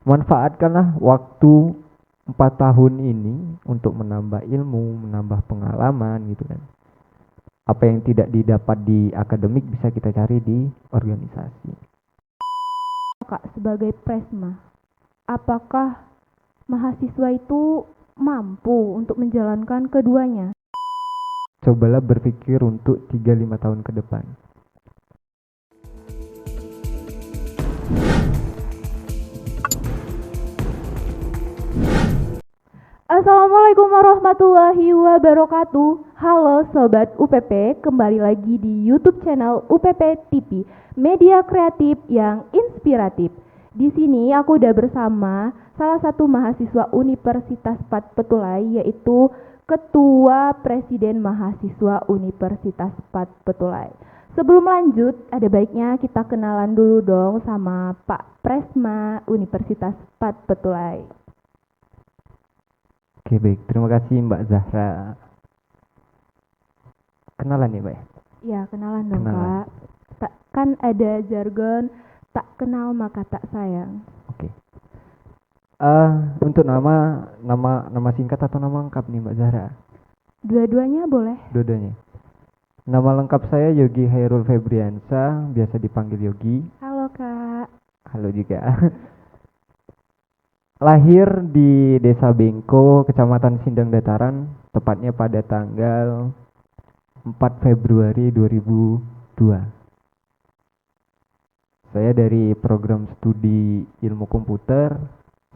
Manfaatkanlah waktu 4 tahun ini untuk menambah ilmu, menambah pengalaman gitu kan. Apa yang tidak didapat di akademik bisa kita cari di organisasi. Kak, sebagai Presma, apakah mahasiswa itu mampu untuk menjalankan keduanya? Cobalah berpikir untuk 3-5 tahun ke depan. Assalamualaikum warahmatullahi wabarakatuh. Halo Sobat UPP, kembali lagi di YouTube channel UPP TV, media kreatif yang inspiratif. Di sini aku udah bersama salah satu mahasiswa Universitas Pat Petulai, yaitu Ketua Presiden Mahasiswa Universitas Pat Petulai. Sebelum lanjut, ada baiknya kita kenalan dulu dong sama Pak Presma Universitas Pat Petulai. Oke, baik. Terima kasih Mbak Zahra. Kenalan ya, Mbak? Ya, kenalan dong, Kenalan. Kak. Kan ada jargon tak kenal maka tak sayang. Oke. Untuk nama singkat atau nama lengkap nih Mbak Zahra? Dua-duanya boleh. Dua-duanya. Nama lengkap saya Yogi Hairul Febriansa, biasa dipanggil Yogi. Halo, Kak. Halo juga. Lahir di Desa Bengko, Kecamatan Sindang Dataran, tepatnya pada tanggal 4 Februari 2002. Saya dari program studi ilmu komputer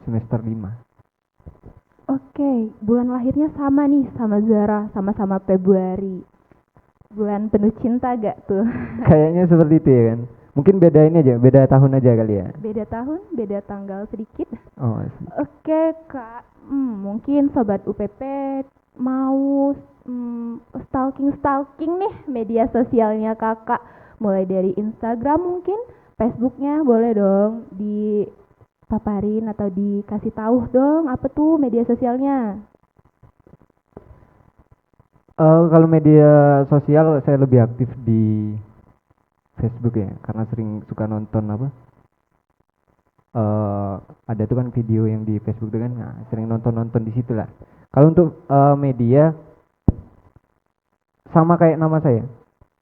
semester 5. Oke, bulan lahirnya sama nih sama Zara, sama-sama Februari. Bulan penuh cinta gak tuh? Kayaknya seperti itu ya kan. Mungkin beda ini aja, beda tahun aja kali ya. Beda tahun, beda tanggal sedikit. Oh, Oke, Kak. Mungkin Sobat UPP mau stalking nih media sosialnya Kakak. Mulai dari Instagram mungkin, Facebooknya boleh dong dipaparin atau dikasih tahu dong apa tuh media sosialnya. kalau media sosial saya lebih aktif di Facebook ya, karena sering suka nonton apa. Ada tuh kan video yang di Facebook tuh kan, nah, sering nonton di situ lah. Kalau untuk media sama kayak nama saya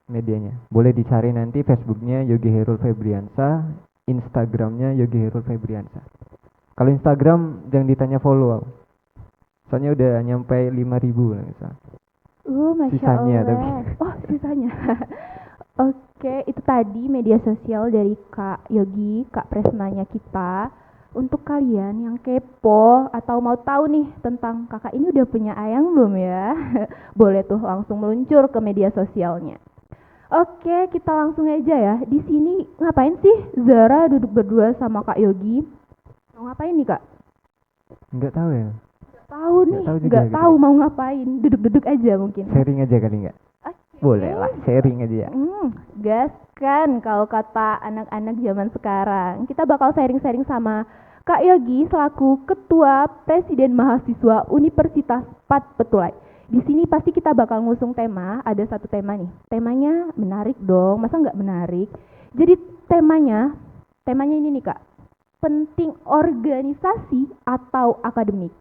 medianya. Boleh dicari nanti Facebooknya Yogi Herul Febriansa, Instagramnya Yogi Herul Febriansa. Kalau Instagram jangan ditanya follow, soalnya udah nyampe 5.000 lah misalnya. Masya Sisanya Allah. tapi. Oh, sisanya. Oke, itu tadi media sosial dari Kak Yogi, Kak Presmanya kita. Untuk kalian yang kepo atau mau tahu nih tentang kakak ini udah punya ayang belum ya? Boleh tuh langsung meluncur ke media sosialnya. Oke, kita langsung aja ya. Di sini ngapain sih Zara duduk berdua sama Kak Yogi? Mau ngapain nih, Kak? Nggak tahu ya. Tahu nih, tahu juga nggak gitu tahu ya. mau ngapain. Duduk-duduk aja mungkin. Sharing aja kali nggak? Oke. Boleh lah, sharing aja ya. Gas kan kalau kata anak-anak zaman sekarang. Kita bakal sharing-sharing sama Kak Yogi selaku Ketua Presiden Mahasiswa Universitas Pat Petulai. Di sini pasti kita bakal ngusung tema, ada satu tema nih. Temanya menarik dong, masa nggak menarik? Jadi temanya ini nih Kak, penting organisasi atau akademik?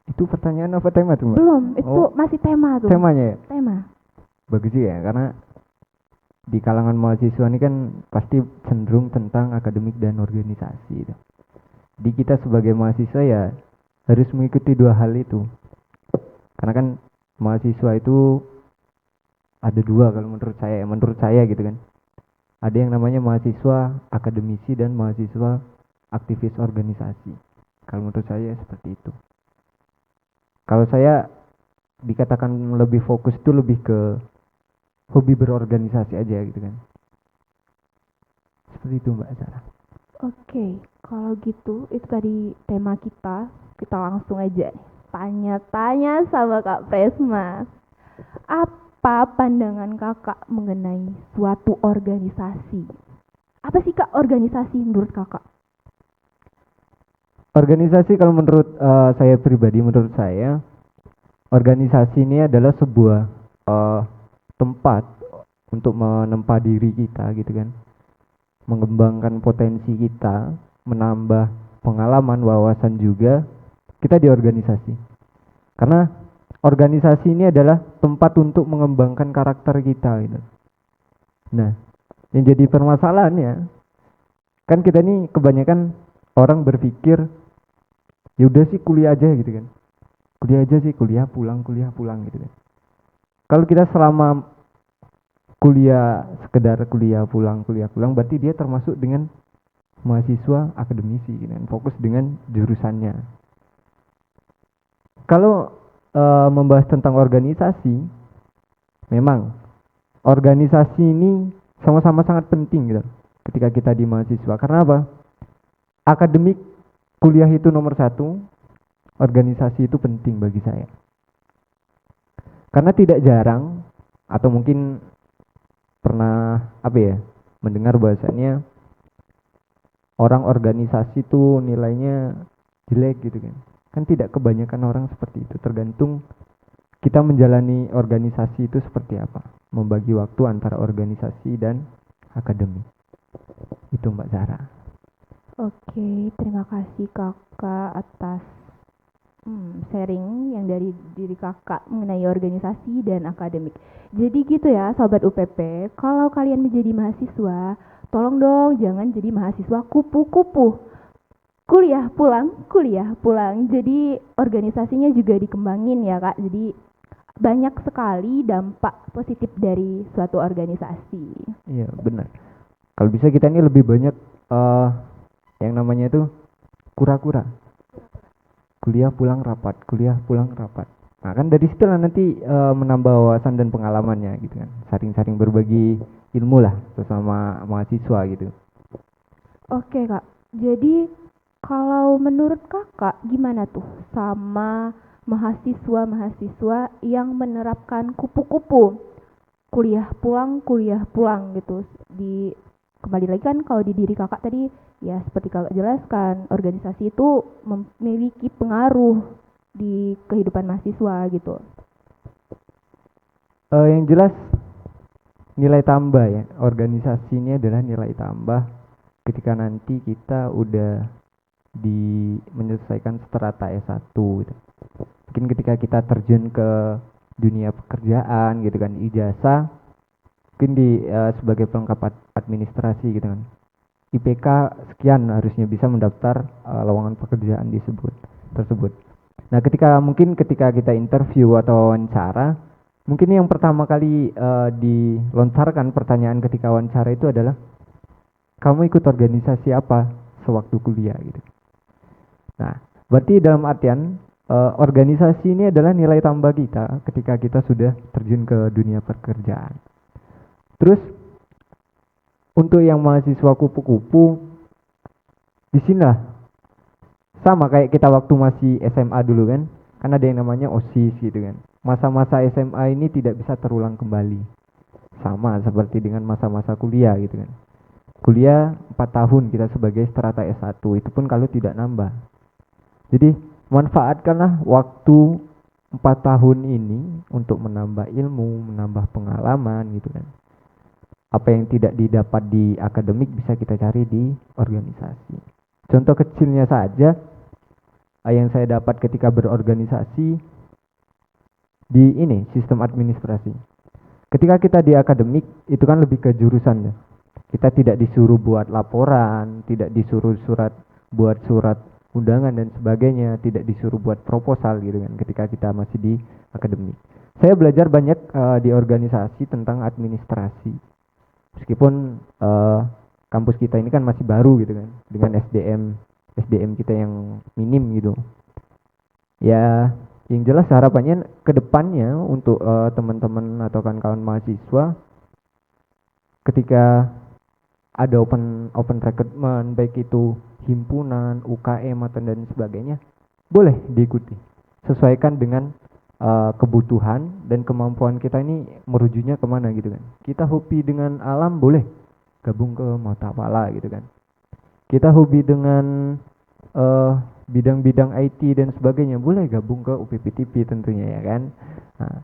Itu pertanyaan apa tema tuh Mbak? Belum, itu Oh, masih tema tuh. temanya ya? Tema. Bagus sih ya, karena di kalangan mahasiswa ini kan pasti cenderung tentang akademik dan organisasi itu. Di kita sebagai mahasiswa ya harus mengikuti dua hal itu. Karena kan mahasiswa itu ada dua kalau menurut saya gitu kan. Ada yang namanya mahasiswa akademisi dan mahasiswa aktivis organisasi. Kalau menurut saya seperti itu. Kalau saya dikatakan lebih fokus itu lebih ke hobi berorganisasi aja gitu kan. Seperti itu Mbak Sarah. Oke, kalau gitu itu tadi tema kita. Kita langsung aja nih, tanya-tanya sama Kak Presma. Apa pandangan Kakak mengenai suatu organisasi? Apa sih Kak organisasi menurut Kakak? Organisasi kalau menurut saya pribadi, menurut saya organisasi ini adalah sebuah tempat untuk menempa diri kita gitu kan. mengembangkan potensi kita, menambah pengalaman, wawasan juga kita di organisasi. Karena organisasi ini adalah tempat untuk mengembangkan karakter kita gitu. Nah, yang jadi permasalahannya kan kita nih kebanyakan orang berpikir ya udah sih kuliah aja gitu kan. Kuliah aja sih, kuliah pulang gitu kan. Kalau kita selama kuliah sekedar kuliah pulang berarti dia termasuk dengan mahasiswa akademisi gitu kan, fokus dengan jurusannya. Kalau membahas tentang organisasi, memang organisasi ini sama-sama sangat penting gitu ketika kita di mahasiswa. Karena apa? Akademik kuliah itu nomor satu, organisasi itu penting bagi saya. Karena tidak jarang atau mungkin pernah mendengar bahasanya orang organisasi tuh nilainya jelek gitu kan. Kan tidak kebanyakan orang seperti itu, tergantung kita menjalani organisasi itu seperti apa, membagi waktu antara organisasi dan akademik. Itu Mbak Zara. Oke, terima kasih kakak atas sharing yang dari diri kakak mengenai organisasi dan akademik. Jadi gitu ya sobat UPP, kalau kalian menjadi mahasiswa, tolong dong jangan jadi mahasiswa kupu-kupu. Kuliah pulang. Jadi organisasinya juga dikembangin ya kak. Jadi banyak sekali dampak positif dari suatu organisasi. Iya benar. Kalau bisa kita ini lebih banyak yang namanya itu kura-kura. Kuliah pulang rapat. Nah kan dari situ lah nanti menambah wawasan dan pengalamannya gitu kan. Saring-saring berbagi ilmu lah sesama mahasiswa gitu. Oke kak, jadi kalau menurut kakak gimana tuh sama mahasiswa yang menerapkan kupu-kupu kuliah pulang gitu. Kembali lagi kan kalau di diri kakak tadi ya seperti kakak jelaskan, organisasi itu memiliki pengaruh di kehidupan mahasiswa gitu. Yang jelas nilai tambah ya, organisasi ini adalah nilai tambah ketika nanti kita udah menyelesaikan strata S1 gitu. Mungkin ketika kita terjun ke dunia pekerjaan gitu kan, ijazah mungkin sebagai pelengkap administrasi gitu kan, IPK sekian harusnya bisa mendaftar lowongan pekerjaan tersebut. Nah ketika kita interview atau wawancara, mungkin yang pertama kali dilontarkan pertanyaan ketika wawancara itu adalah kamu ikut organisasi apa sewaktu kuliah gitu. Nah berarti dalam artian organisasi ini adalah nilai tambah kita ketika kita sudah terjun ke dunia pekerjaan. Terus untuk yang mahasiswa kupu-kupu, di sini lah sama kayak kita waktu masih SMA dulu kan ada yang namanya OSIS gitu kan. Masa-masa SMA ini tidak bisa terulang kembali, sama seperti dengan masa-masa kuliah gitu kan. Kuliah 4 tahun kita sebagai strata S1, itu pun kalau tidak nambah. Jadi manfaatkanlah waktu 4 tahun ini untuk menambah ilmu, menambah pengalaman gitu kan. Apa yang tidak didapat di akademik bisa kita cari di organisasi. Contoh kecilnya saja yang saya dapat ketika berorganisasi di sistem administrasi. Ketika kita di akademik itu kan lebih ke jurusan ya. Kita tidak disuruh buat laporan, tidak disuruh buat surat undangan dan sebagainya, tidak disuruh buat proposal gitu kan ketika kita masih di akademik. Saya belajar banyak di organisasi tentang administrasi. Meskipun kampus kita ini kan masih baru gitu kan, dengan SDM kita yang minim gitu. Ya, yang jelas harapannya ke depannya untuk teman-teman atau kawan-kawan mahasiswa ketika ada open recruitment, baik itu himpunan, UKM atau dan sebagainya, boleh diikuti. Sesuaikan dengan kebutuhan dan kemampuan kita ini merujuknya kemana gitu kan. Kita hobi dengan alam, boleh gabung ke Motapala gitu kan. Kita hobi dengan bidang-bidang IT dan sebagainya, boleh gabung ke UPPTP tentunya ya kan. Nah,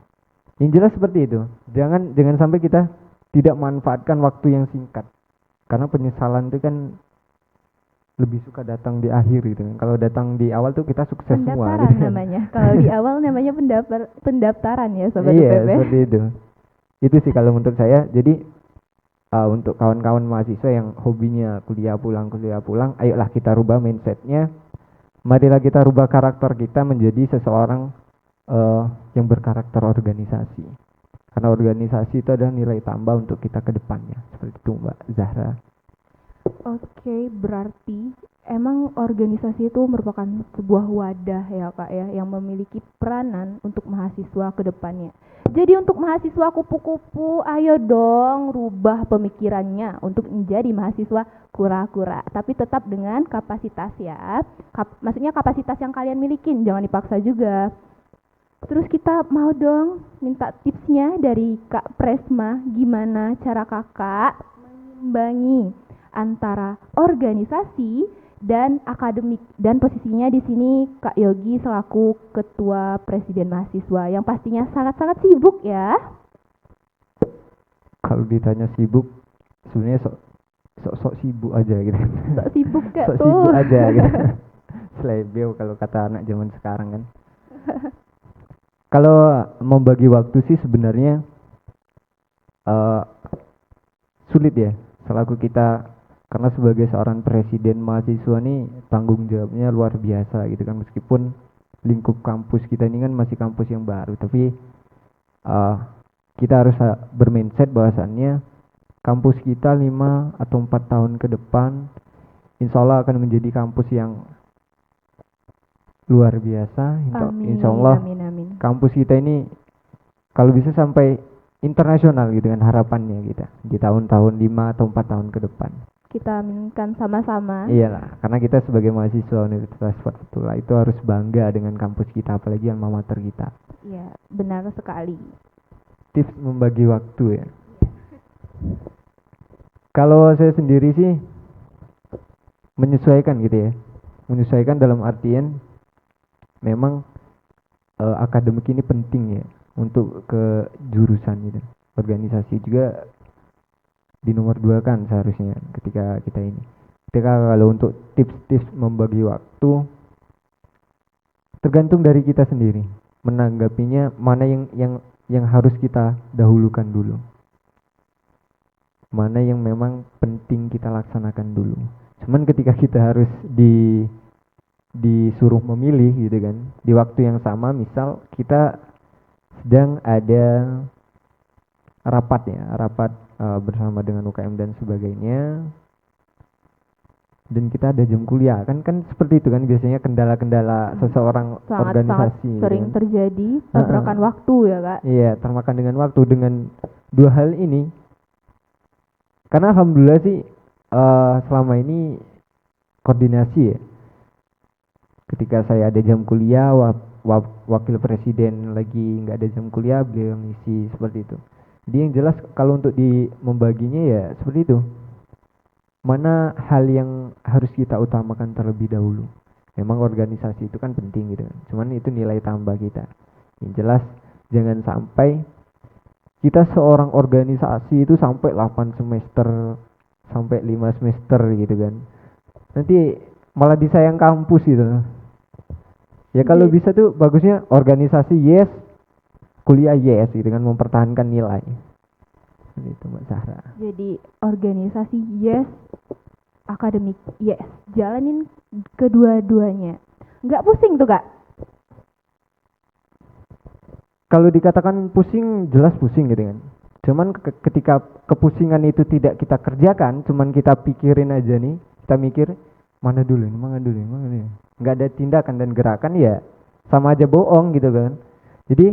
yang jelas seperti itu. Jangan sampai kita tidak manfaatkan waktu yang singkat Karena penyesalan itu kan lebih suka datang di akhir gitu kan. Kalau datang di awal tuh kita sukses semua Pendaftaran gitu kan. namanya. Kalau di awal namanya pendaftaran ya sobat Iya, UPP. seperti itu. Itu sih kalau menurut saya. Jadi untuk kawan-kawan mahasiswa yang hobinya kuliah pulang, ayolah kita rubah mindsetnya. Marilah kita rubah karakter kita menjadi seseorang yang berkarakter organisasi. Karena organisasi itu adalah nilai tambah untuk kita ke depannya. Seperti itu Mbak Zahra. Oke, berarti emang organisasi itu merupakan sebuah wadah ya Kak ya yang memiliki peranan untuk mahasiswa ke depannya. Jadi untuk mahasiswa kupu-kupu, ayo dong rubah pemikirannya untuk menjadi mahasiswa kura-kura. Tapi tetap dengan kapasitas ya. Maksudnya kapasitas yang kalian milikin, jangan dipaksa juga. Terus kita mau dong minta tipsnya dari Kak Presma, gimana cara kakak mengimbangi antara organisasi dan akademik, dan posisinya di sini Kak Yogi selaku ketua presiden mahasiswa yang pastinya sangat-sangat sibuk ya. Kalau ditanya sibuk, sebenarnya sok sibuk aja gitu. Sok sibuk gak Sok tuh? sibuk aja gitu. Selebeo kalau kata anak zaman sekarang kan. Kalau membagi waktu sih sebenarnya sulit ya. Selaku kita, karena sebagai seorang presiden mahasiswa nih tanggung jawabnya luar biasa gitu kan. Meskipun lingkup kampus kita ini kan masih kampus yang baru, tapi kita harus bermindset bahwasannya kampus kita 5 atau 4 tahun ke depan insya Allah akan menjadi kampus yang luar biasa. Insya Allah Amin. kampus kita ini kalau bisa sampai internasional gitu kan harapannya kita di tahun-tahun 5 atau 4 tahun ke depan. Kita aminkan sama-sama. Iyalah, karena kita sebagai mahasiswa Universitas Fatullah itu harus bangga dengan kampus kita, apalagi alma mater kita. Iya, benar sekali. Tips membagi waktu ya. Kalau saya sendiri sih menyesuaikan gitu ya. Menyesuaikan dalam artian memang akademik ini penting ya untuk ke jurusan gitu. Organisasi juga di nomor 2 kan seharusnya ketika kita ini. Ketika kalau untuk tips-tips membagi waktu tergantung dari kita sendiri menanggapinya mana yang harus kita dahulukan dulu. Mana yang memang penting kita laksanakan dulu. Cuman ketika kita harus disuruh memilih gitu kan, di waktu yang sama misal kita sedang ada rapat bersama dengan UKM dan sebagainya, dan kita ada jam kuliah kan seperti itu kan biasanya kendala-kendala seseorang organisasi sering kan terjadi tabrakan waktu ya Kak. Iya, termakan dengan waktu. Dengan dua hal ini, karena alhamdulillah sih selama ini koordinasi ya. Ketika saya ada jam kuliah, wakil presiden lagi nggak ada jam kuliah, beliau yang ngisi seperti itu. Jadi yang jelas kalau untuk membaginya ya seperti itu. Mana hal yang harus kita utamakan terlebih dahulu. Memang organisasi itu kan penting gitu kan. Cuman itu nilai tambah kita. Yang jelas jangan sampai kita seorang organisasi itu sampai 8 semester, sampai 5 semester gitu kan. Nanti malah disayang kampus gitu. Ya kalau bisa tuh bagusnya organisasi yes, kuliah yes gitu kan, mempertahankan nilai. Itu Mbak Zahra. Jadi organisasi yes, akademik yes, jalanin kedua-duanya. Nggak pusing tuh Kak? Kalau dikatakan pusing, jelas pusing gitu kan. Cuman ketika kepusingan itu tidak kita kerjakan, cuman kita pikirin aja nih, kita mikir mana dulu ini. Nggak ada tindakan dan gerakan ya sama aja bohong gitu kan. Jadi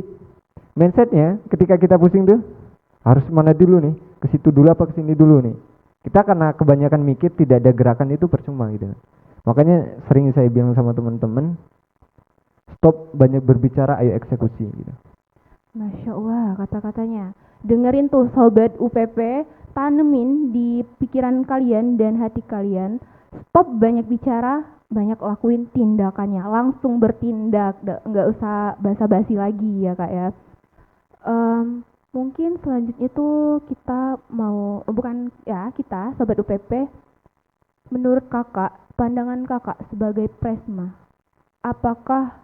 mindsetnya ketika kita pusing tuh harus mana dulu nih, ke situ dulu apa ke sini dulu nih. Kita karena kebanyakan mikir tidak ada gerakan itu percuma gitu. Makanya sering saya bilang sama teman-teman, stop banyak berbicara, ayo eksekusi gitu. Masya Allah kata-katanya. Dengerin tuh sobat UPP, tanemin di pikiran kalian dan hati kalian. Stop banyak bicara, banyak lakuin tindakannya. Langsung bertindak, nggak usah basa-basi lagi ya Kak ya. Mungkin selanjutnya tuh kita mau, bukan ya, kita Sobat UPP, menurut kakak, pandangan kakak sebagai Presma, apakah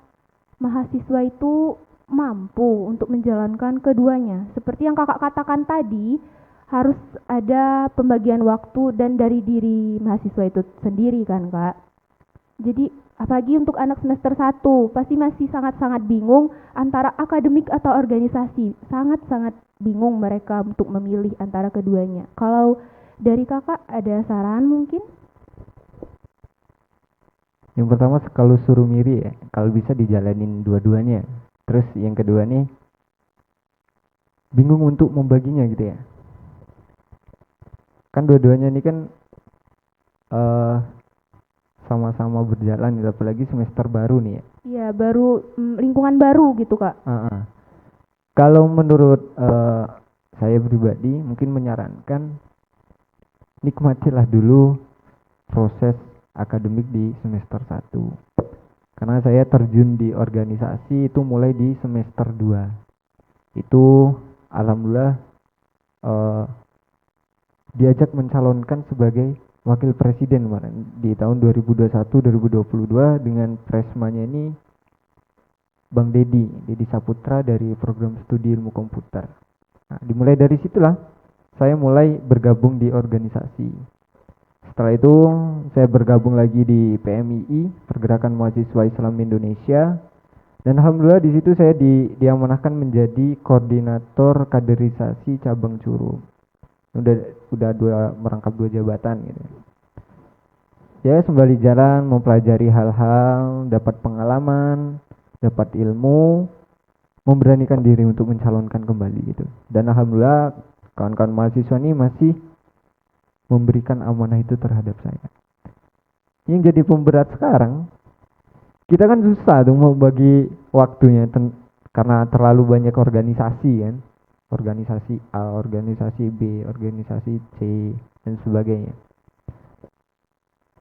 mahasiswa itu mampu untuk menjalankan keduanya? Seperti yang kakak katakan tadi, harus ada pembagian waktu dan dari diri mahasiswa itu sendiri kan kak. Jadi apalagi untuk anak semester 1 pasti masih sangat-sangat bingung antara akademik atau organisasi. Sangat-sangat bingung mereka untuk memilih antara keduanya. Kalau dari kakak ada saran mungkin? Yang pertama kalau suruh milih ya, kalau bisa dijalanin dua-duanya. Terus yang kedua nih, bingung untuk membaginya gitu ya. Kan dua-duanya ini kan eh sama-sama berjalan gitu, apalagi semester baru nih ya. Iya, baru lingkungan baru gitu kak. Kalau menurut saya pribadi mungkin menyarankan nikmatilah dulu proses akademik di semester 1. Karena saya terjun di organisasi itu mulai di semester 2. Itu alhamdulillah diajak mencalonkan sebagai wakil presiden kemarin di tahun 2021-2022 dengan presmanya ini Bang Dedi Saputra dari program studi ilmu komputer. Nah, dimulai dari situlah saya mulai bergabung di organisasi. Setelah itu saya bergabung lagi di PMII, Pergerakan Mahasiswa Islam Indonesia, dan alhamdulillah di situ saya diamanahkan menjadi koordinator kaderisasi cabang Curum. Udah merangkap 2 jabatan gitu. Ya sembari jalan mempelajari hal-hal, dapat pengalaman, dapat ilmu, memberanikan diri untuk mencalonkan kembali gitu. Dan alhamdulillah kawan-kawan mahasiswa ini masih memberikan amanah itu terhadap saya. Yang jadi pemberat sekarang, kita kan susah tuh mau bagi waktunya karena terlalu banyak organisasi kan. Organisasi A, organisasi B, organisasi C, dan sebagainya.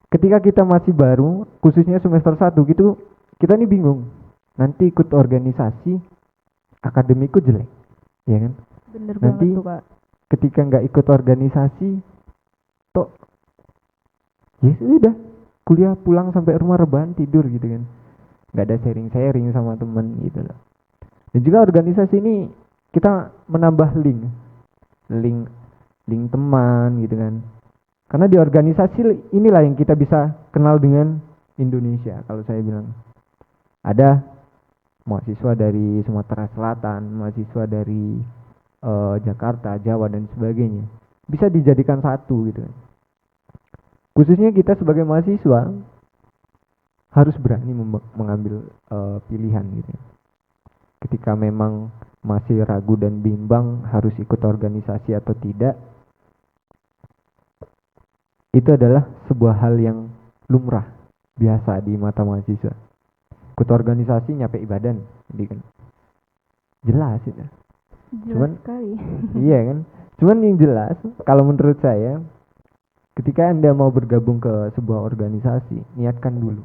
Ketika kita masih baru, khususnya semester 1 gitu, kita nih bingung. Nanti ikut organisasi, akademikku jelek, ya kan? Bener Nanti banget tuh kak. ketika nggak ikut organisasi, toh ya sudah, kuliah pulang sampai rumah rebahan tidur gitu kan. Nggak ada sharing sama teman gitu loh. Dan juga organisasi ini kita menambah link teman gitu kan. Karena di organisasi inilah yang kita bisa kenal dengan Indonesia. Kalau saya bilang ada mahasiswa dari Sumatera Selatan, mahasiswa dari Jakarta, Jawa dan sebagainya, bisa dijadikan satu gitu kan. Khususnya kita sebagai mahasiswa harus berani mengambil pilihan gitu. Ketika memang masih ragu dan bimbang harus ikut organisasi atau tidak, itu adalah sebuah hal yang lumrah, biasa di mata mahasiswa. Ikut organisasi nyampe badan, jadi kan jelas itu. Jelas sekali. Iya kan. Cuman yang jelas, kalau menurut saya, ketika Anda mau bergabung ke sebuah organisasi, niatkan dulu,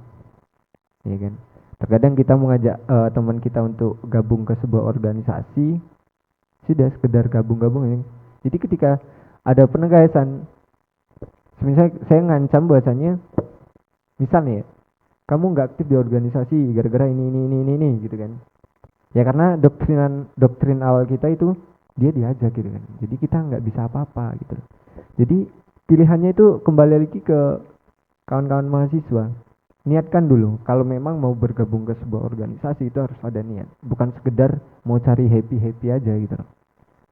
ya kan. Terkadang kita mengajak teman kita untuk gabung ke sebuah organisasi, sudah sekedar gabung-gabung ya. Jadi ketika ada penegasan, misalnya saya ngancam bahasanya, misalnya ya, kamu nggak aktif di organisasi gara-gara ini gitu kan. Ya karena doktrin awal kita itu dia diajak gitu kan. Jadi kita nggak bisa apa-apa gitu. Jadi pilihannya itu kembali lagi ke kawan-kawan mahasiswa. Niatkan dulu, kalau memang mau bergabung ke sebuah organisasi itu harus ada niat, bukan sekedar mau cari happy aja gitu.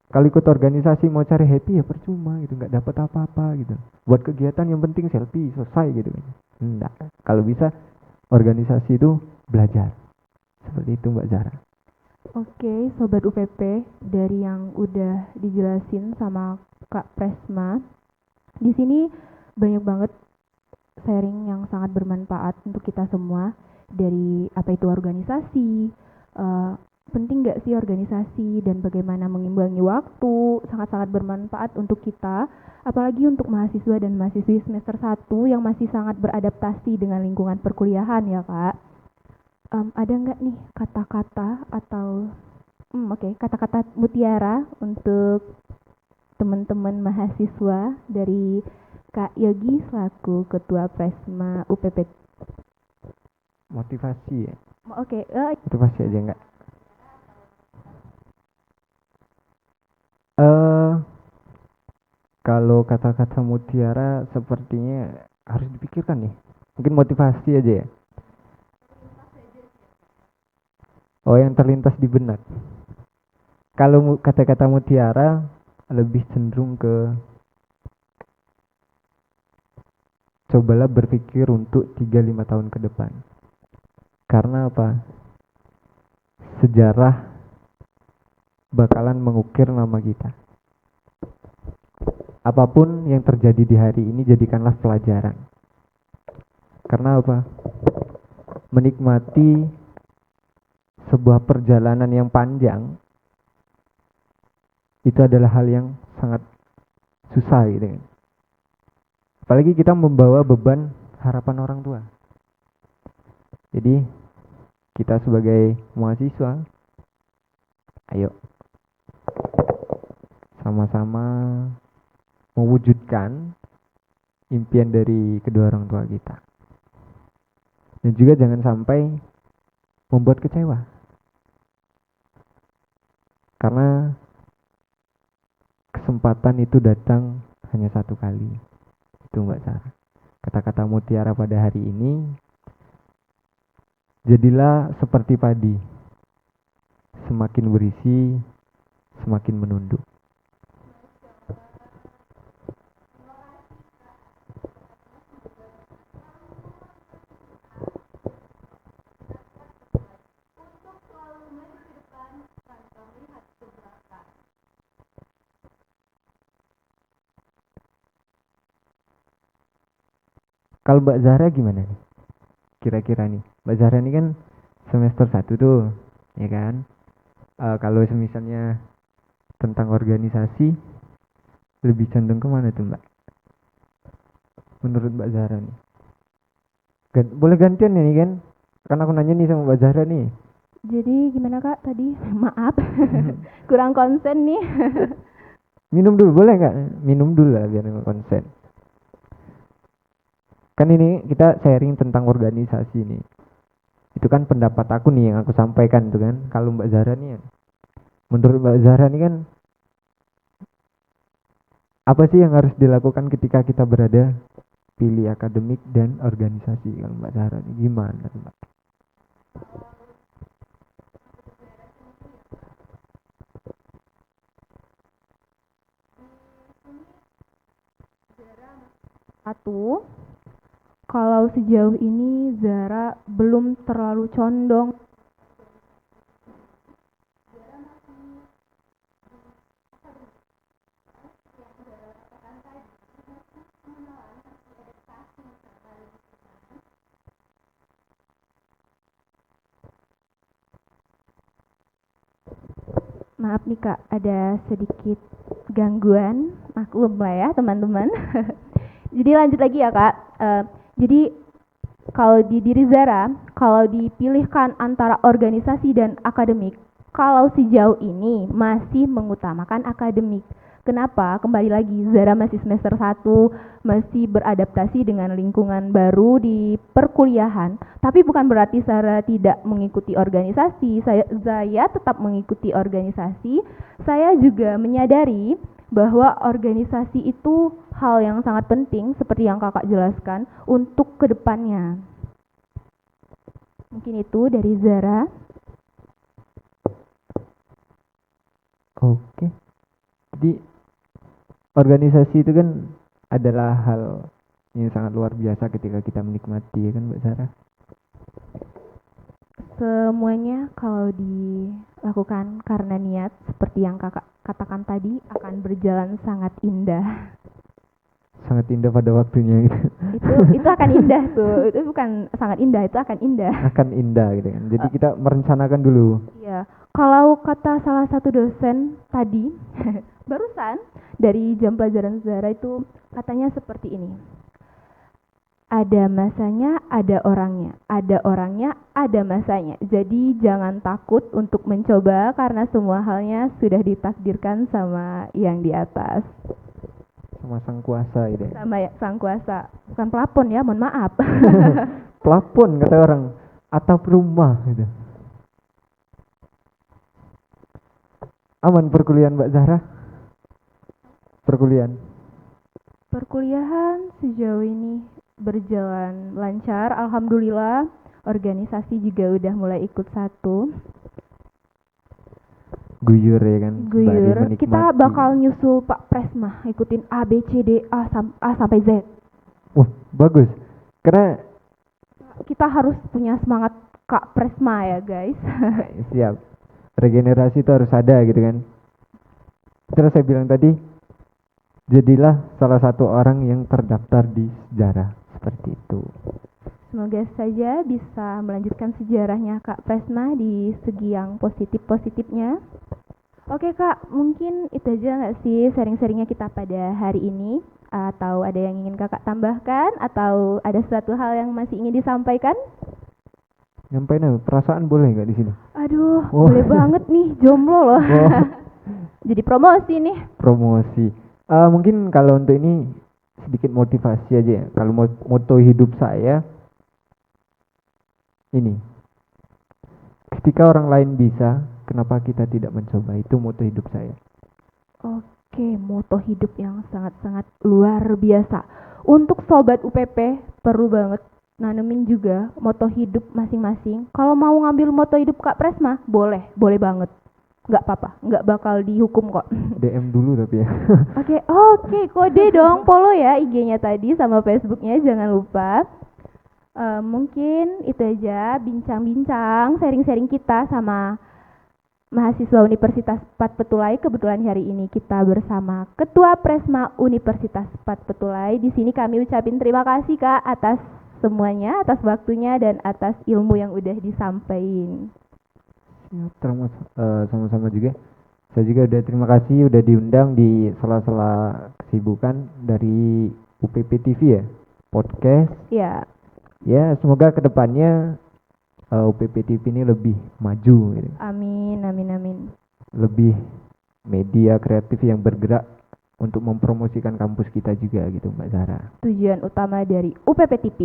Kalau ikut organisasi mau cari happy ya percuma gitu, nggak dapat apa-apa gitu. Buat kegiatan yang penting selfie selesai gitu kan. Enggak. Kalau bisa organisasi itu belajar. Seperti itu Mbak Zara. Oke, Sobat UPP, dari yang udah dijelasin sama Kak Presma, di sini banyak banget sharing yang sangat bermanfaat untuk kita semua, dari apa itu organisasi, penting nggak sih organisasi, dan bagaimana mengimbangi waktu, sangat-sangat bermanfaat untuk kita, apalagi untuk mahasiswa dan mahasiswi semester 1 yang masih sangat beradaptasi dengan lingkungan perkuliahan ya Kak. Ada nggak nih kata-kata atau Oke. Kata-kata mutiara untuk teman-teman mahasiswa dari Kak Yogi selaku Ketua Presma UPP. Motivasi ya. Oke, Motivasi aja enggak? Eh kalau kata-kata mutiara sepertinya harus dipikirkan nih. Mungkin motivasi aja ya. Oh, yang terlintas di benak. Kalau kata-kata mutiara lebih cenderung ke cobalah berpikir untuk 3-5 tahun ke depan. Karena apa? Sejarah bakalan mengukir nama kita. Apapun yang terjadi di hari ini jadikanlah pelajaran. Karena apa? Menikmati sebuah perjalanan yang panjang itu adalah hal yang sangat susah gitu kan. Apalagi kita membawa beban harapan orang tua. Jadi kita sebagai mahasiswa, ayo sama-sama mewujudkan impian dari kedua orang tua kita. Dan juga jangan sampai membuat kecewa. Karena kesempatan itu datang hanya satu kali. Itu Mbak Sarah. Kata-kata mutiara pada hari ini, jadilah seperti padi. Semakin berisi, semakin menunduk. Kalau Mbak Zahra gimana nih? Kira-kira nih, Mbak Zahra ini kan semester 1 tuh, ya kan? Kalau misalnya tentang organisasi, lebih cenderung kemana tuh Mbak? Menurut Mbak Zahra nih. Boleh gantian nih kan? Karena aku nanya nih sama Mbak Zahra nih. jadi gimana Kak tadi? Maaf, kurang konsen nih. Minum dulu boleh nggak? Minum dulu lah biar konsen. Kan ini kita sharing tentang organisasi nih. Itu kan pendapat aku nih yang aku sampaikan tuh kan. Kalau Mbak Zahra nih, menurut Mbak Zahra nih kan, apa sih yang harus dilakukan ketika kita berada pilih akademik dan organisasi? Kalau Mbak Zahra nih gimana Mbak? Satu, kalau sejauh ini Zara belum terlalu condong. Maaf nih Kak, ada sedikit gangguan. Maklum lah ya teman-teman. Jadi lanjut lagi ya Kak. Jadi kalau di diri Zara, kalau dipilihkan antara organisasi dan akademik, kalau sejauh ini masih mengutamakan akademik. Kenapa? Kembali lagi, Zara masih semester 1, masih beradaptasi dengan lingkungan baru di perkuliahan. Tapi bukan berarti Zara tidak mengikuti organisasi, saya tetap mengikuti organisasi. Saya juga menyadari bahwa organisasi itu hal yang sangat penting seperti yang kakak jelaskan untuk kedepannya. Mungkin itu dari Zara. Oke. Jadi organisasi itu kan adalah hal yang sangat luar biasa ketika kita menikmati, ya kan Mbak Sarah? Semuanya kalau dilakukan karena niat seperti yang kakak katakan tadi akan berjalan sangat indah. Sangat indah pada waktunya gitu. Itu akan indah tuh. Itu bukan sangat indah, itu akan indah. Akan indah gitu kan. Jadi kita merencanakan dulu. Iya. Kalau kata salah satu dosen tadi barusan dari jam pelajaran Zara itu katanya seperti ini. Ada masanya, ada orangnya. Ada orangnya, ada masanya. Jadi jangan takut untuk mencoba karena semua halnya sudah ditakdirkan sama yang di atas. Sama sang kuasa gitu ya. Sama sang kuasa. Bukan pelapon ya, mohon maaf. Plafon kata orang, atap rumah gitu. Aman perkuliahan Mbak Zahra? Perkuliahan. Perkuliahan sejauh ini berjalan lancar, alhamdulillah. Organisasi juga udah mulai ikut satu. Guyur ya kan? sembari Guyur, menikmati. kita bakal nyusul Pak Presma, ikutin A, B, C, D, A sampai Z. Wah, bagus. Karena Kita harus punya semangat Kak Presma ya guys. siap. Regenerasi itu harus ada gitu kan. Terus saya bilang tadi, jadilah salah satu orang yang terdaftar di sejarah. Seperti itu. Semoga saja bisa melanjutkan sejarahnya Kak Presma di segi yang positif-positifnya. Oke Kak, mungkin itu aja nggak sih sharing-sharingnya kita pada hari ini? Atau ada yang ingin Kakak tambahkan? Atau ada suatu hal yang masih ingin disampaikan? Nyampein aja, perasaan boleh nggak di sini? Aduh, Oh. boleh banget nih, jomblo loh. Oh, Jadi promosi nih. promosi. Mungkin kalau untuk ini sedikit motivasi aja ya. Kalau moto hidup saya ini, ketika orang lain bisa, kenapa kita tidak mencoba? Itu moto hidup saya. Oke, moto hidup yang sangat-sangat luar biasa. Untuk sobat UPP, perlu banget nanemin juga moto hidup masing-masing. Kalau mau ngambil moto hidup Kak Presma, boleh banget. Nggak apa-apa, nggak bakal dihukum kok. DM dulu tapi ya. Oke, kode dong, follow ya IG-nya tadi sama Facebook-nya, jangan lupa. Mungkin itu aja bincang-bincang, sharing-sharing kita sama mahasiswa Universitas 4 Petulai. Kebetulan hari ini kita bersama Ketua Presma Universitas 4 Petulai. Di sini kami ucapin terima kasih Kak atas semuanya, atas waktunya dan atas ilmu yang udah disampaikan. Siap, sama-sama juga. Saya juga udah terima kasih udah diundang di sela-sela kesibukan dari UPP TV ya, podcast. Ya, Ya, semoga kedepannya UPP TV ini lebih maju gitu. amin, amin, amin. Lebih media kreatif yang bergerak untuk mempromosikan kampus kita juga gitu Mbak Zahra. Tujuan utama dari UPP TV.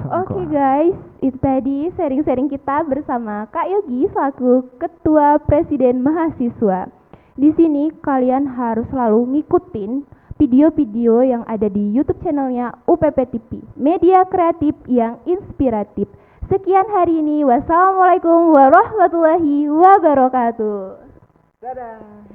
Oke guys, itu tadi sharing-sharing kita bersama Kak Yogi selaku Ketua Presiden Mahasiswa. Di sini kalian harus selalu ngikutin video-video yang ada di YouTube channelnya UPP TV, media kreatif yang inspiratif. Sekian hari ini, wassalamualaikum warahmatullahi wabarakatuh. Dadah.